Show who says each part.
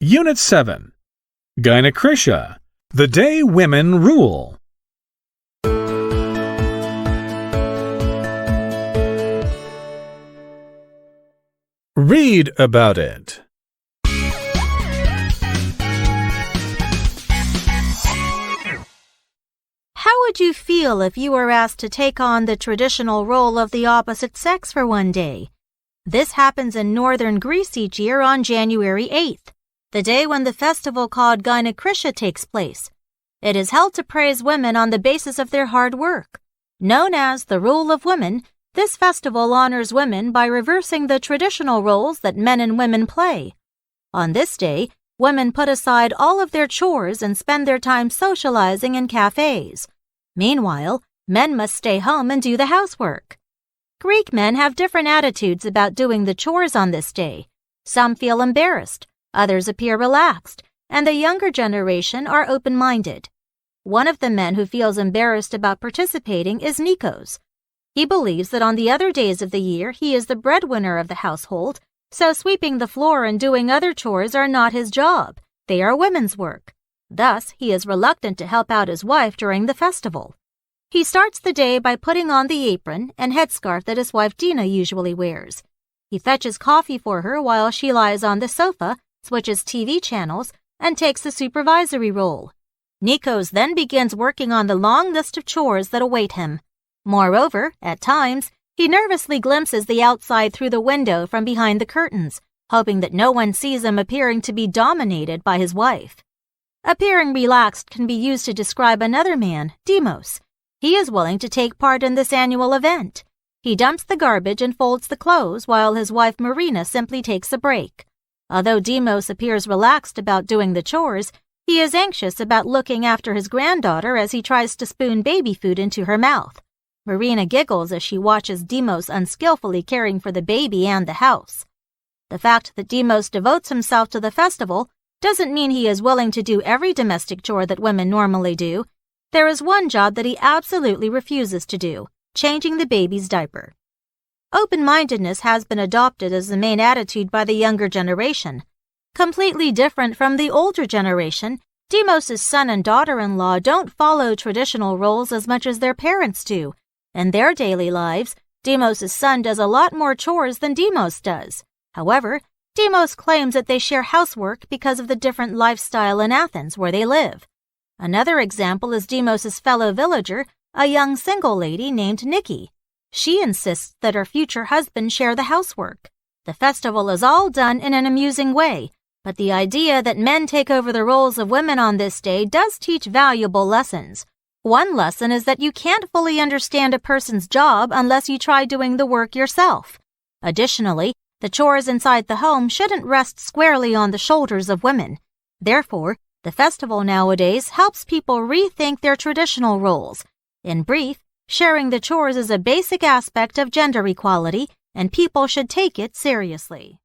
Speaker 1: Unit 7. Gynecritia, the day women rule. Read about it.
Speaker 2: How would you feel if you were asked to take on the traditional role of the opposite sex for one day? This happens in northern Greece each year on January 8th, the day when the festival called Gynecritia takes place. It is held to praise women on the basis of their hard work. Known as the Rule of Women, this festival honors women by reversing the traditional roles that men and women play. On this day, women put aside all of their chores and spend their time socializing in cafes. Meanwhile, men must stay home and do the housework. Greek men have different attitudes about doing the chores on this day. Some feel embarrassed, others appear relaxed, and the younger generation are open-minded. One of the men who feels embarrassed about participating is Nikos. He believes that on the other days of the year he is the breadwinner of the household, so sweeping the floor and doing other chores are not his job. They are women's work. Thus, he is reluctant to help out his wife during the festival. He starts the day by putting on the apron and headscarf that his wife Dina usually wears. He fetches coffee for her while she lies on the sofa, switches TV channels, and takes the supervisory role. Nikos then begins working on the long list of chores that await him. Moreover, at times, he nervously glimpses the outside through the window from behind the curtains, hoping that no one sees him appearing to be dominated by his wife. Appearing relaxed can be used to describe another man, Demos. He is willing to take part in this annual event. He dumps the garbage and folds the clothes while his wife Marina simply takes a break. Although Demos appears relaxed about doing the chores, he is anxious about looking after his granddaughter as he tries to spoon baby food into her mouth. Marina giggles as she watches Demos unskillfully caring for the baby and the house. The fact that Demos devotes himself to the festival doesn't mean he is willing to do every domestic chore that women normally do. There is one job that he absolutely refuses to do, changing the baby's diaper. Open-mindedness has been adopted as the main attitude by the younger generation. Completely different from the older generation, Demos' son and daughter-in-law don't follow traditional roles as much as their parents do. In their daily lives, Demos' son does a lot more chores than Demos does. However, Demos claims that they share housework because of the different lifestyle in Athens where they live. Another example is Demos' fellow villager, a young single lady named Nikki. She insists that her future husband share the housework. The festival is all done in an amusing way, but the idea that men take over the roles of women on this day does teach valuable lessons. One lesson is that you can't fully understand a person's job unless you try doing the work yourself. Additionally, the chores inside the home shouldn't rest squarely on the shoulders of women. Therefore, the festival nowadays helps people rethink their traditional roles. In brief, sharing the chores is a basic aspect of gender equality, and people should take it seriously.